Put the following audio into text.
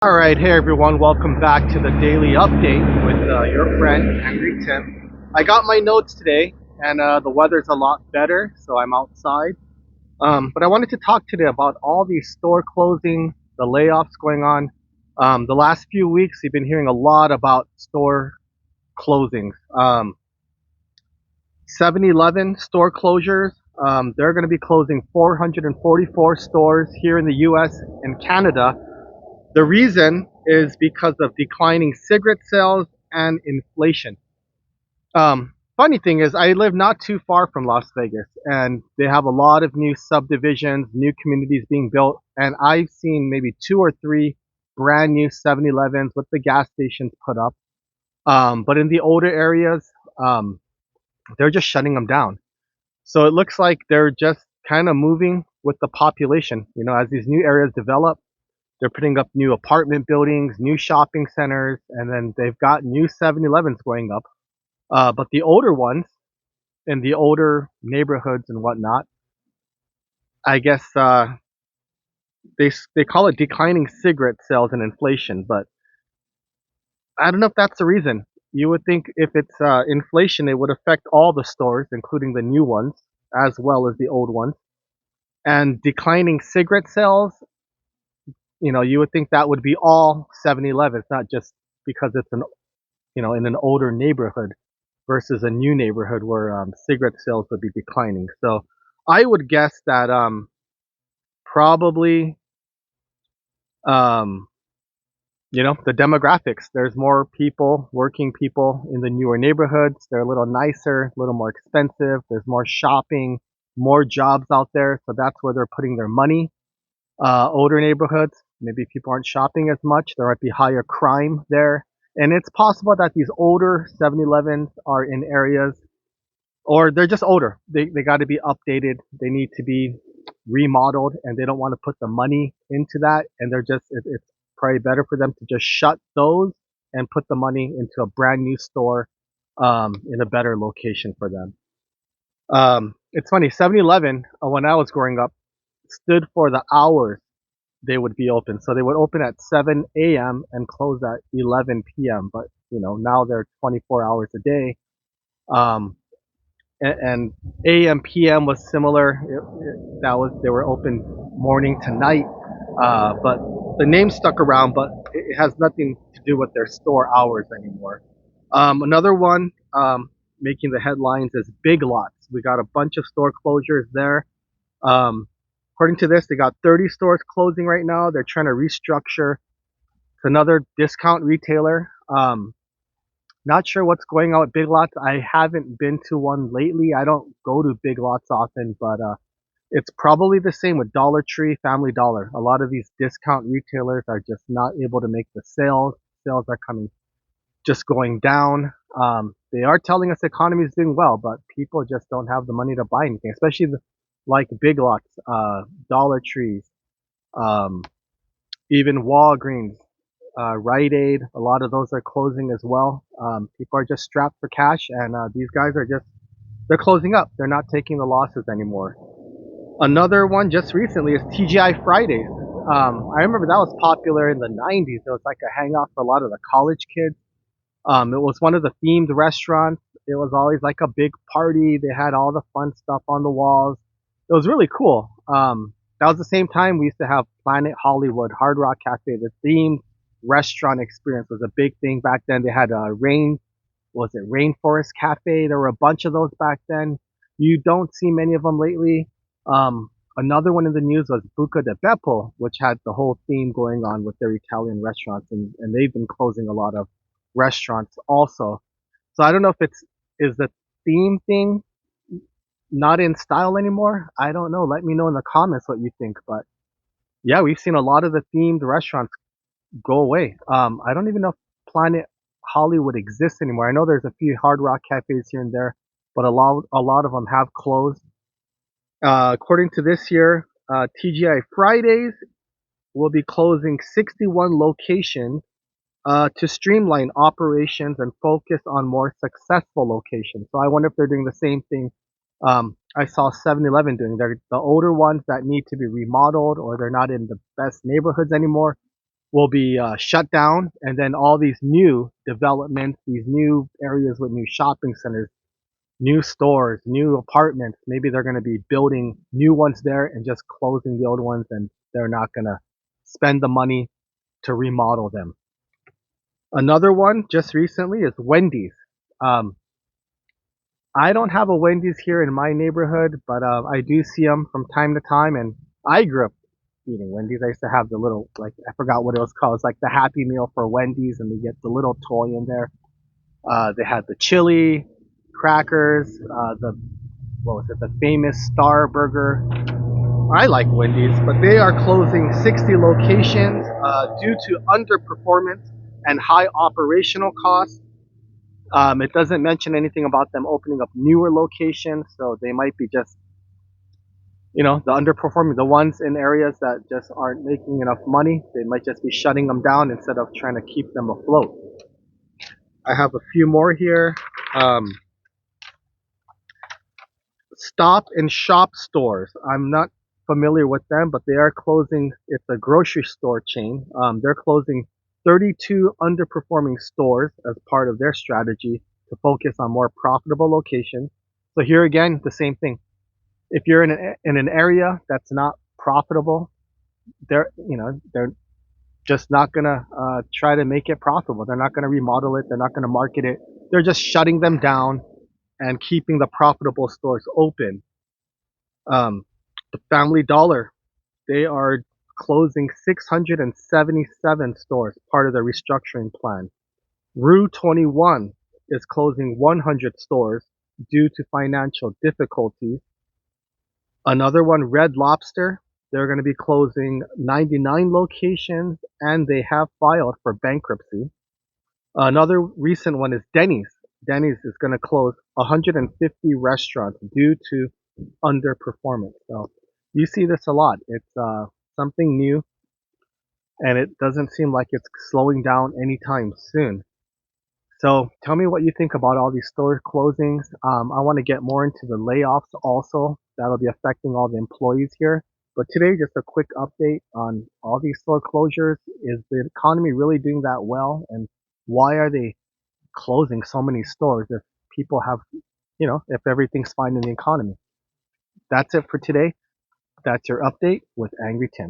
All right, hey everyone, welcome back to the daily update with your friend Angry Tim. I got my notes today, and the weather's a lot better, so I'm outside. But I wanted to talk today about all these store closing, the layoffs going on. The last few weeks, we've been hearing a lot about store closings. 7-Eleven store closures. They're going to be closing 444 stores here in the U.S. and Canada. The reason is because of declining cigarette sales and inflation. Funny thing is, I live not too far from Las Vegas, and they have a lot of new subdivisions, new communities being built, and I've seen maybe two or three brand new 7-Elevens with the gas stations put up. But in the older areas, um, they're just shutting them down. So it looks like they're just kind of moving with the population. As these new areas develop, they're putting up new apartment buildings, new shopping centers, and then they've got new 7-Elevens going up. But the older ones in the older neighborhoods and whatnot, I guess they call it declining cigarette sales and inflation. But I don't know if that's the reason. You would think if it's inflation, it would affect all the stores, including the new ones as well as the old ones. And declining cigarette sales, you would think that would be all 7-Elevens, not just because it's in an older neighborhood versus a new neighborhood where cigarette sales would be declining. So I would guess that probably um, the demographics. There's more people, working people in the newer neighborhoods. They're a little nicer, a little more expensive. There's more shopping, more jobs out there. So that's where they're putting their money. Older neighborhoods, maybe people aren't shopping as much. There might be higher crime there. And it's possible that these older 7-Elevens are in areas, or they're just older. They got to be updated. They need to be remodeled, and they don't want to put the money into that. And it's probably better for them to just shut those and put the money into a brand new store in a better location for them. It's funny, 7-Eleven, when I was growing up, stood for the hours they would be open. So they would open at 7 a.m. and close at 11 p.m. But now they're 24 hours a day. Um, and AM PM was similar. That was they were open morning to night, but the name stuck around, but it has nothing to do with their store hours anymore. Another one making the headlines is Big Lots. We got a bunch of store closures there. Um, According to this, they got 30 stores closing right now. They're trying to restructure. It's another discount retailer. Not sure what's going on with Big Lots. I haven't been to one lately. I don't go to Big Lots often, but it's probably the same with Dollar Tree, Family Dollar. A lot of these discount retailers are just not able to make the sales. Sales are coming just going down. They are telling us the economy is doing well, but people just don't have the money to buy anything, especially like Big Lots, Dollar Trees, um, even Walgreens, Rite Aid. A lot of those are closing as well. People are just strapped for cash, and these guys are just they're closing up. They're not taking the losses anymore. Another one just recently is TGI Fridays. I remember that was popular in the 90s. It was like a hangout for a lot of the college kids. It was one of the themed restaurants. It was always like a big party. They had all the fun stuff on the walls. It was really cool. That was the same time we used to have Planet Hollywood, Hard Rock Cafe. The themed restaurant experience was a big thing back then. They had a was it Rainforest Cafe? There were a bunch of those back then. You don't see many of them lately. Another one in the news was Buca de Beppo, which had the whole theme going on with their Italian restaurants, and they've been closing a lot of restaurants also. So I don't know if it's is the theme thing not in style anymore. I don't know. Let me know in the comments what you think. But yeah, we've seen a lot of the themed restaurants go away. I don't even know if Planet Hollywood exists anymore. I know there's a few Hard Rock cafes here and there, but a lot of them have closed. According to this year, TGI Fridays will be closing 61 locations to streamline operations and focus on more successful locations. So I wonder if they're doing the same thing I saw 7-Eleven doing. They're the older ones that need to be remodeled or they're not in the best neighborhoods anymore. will be shut down, and then all these new developments, these new areas with new shopping centers, new stores, new apartments, maybe they're going to be building new ones there and just closing the old ones, and they're not going to spend the money to remodel them. Another one just recently is Wendy's. Um, I don't have a Wendy's here in my neighborhood, but I do see them from time to time. And I grew up eating Wendy's. I used to have the little, like, I forgot what it was called. It's like the Happy Meal for Wendy's, and they get the little toy in there. They had the chili, crackers, what was it, the famous Star Burger. I like Wendy's, but they are closing 60 locations due to underperformance and high operational costs. It doesn't mention anything about them opening up newer locations, so they might be just, the underperforming, the ones in areas that just aren't making enough money. They might just be shutting them down instead of trying to keep them afloat. I have a few more here. Um, Stop and Shop stores. I'm not familiar with them, but they are closing. It's a grocery store chain. They're closing 32 underperforming stores as part of their strategy to focus on more profitable locations. So here again, the same thing. If you're in an area that's not profitable, they're just not gonna try to make it profitable. They're not gonna remodel it. They're not gonna market it. They're just shutting them down and keeping the profitable stores open. Um, the Family Dollar, they are closing 677 stores, part of the restructuring plan. Rue 21 is closing 100 stores due to financial difficulties. Another one, Red Lobster, they're going to be closing 99 locations and they have filed for bankruptcy. Another recent one is Denny's. Denny's is going to close 150 restaurants due to underperformance. So you see this a lot. It's something new, and it doesn't seem like it's slowing down anytime soon. So tell me what you think about all these store closings. I want to get more into the layoffs also. That'll be affecting all the employees here. But today, just a quick update on all these store closures. Is the economy really doing that well? And why are they closing so many stores if people have, if everything's fine in the economy? That's it for today. That's your update with Angry Tim.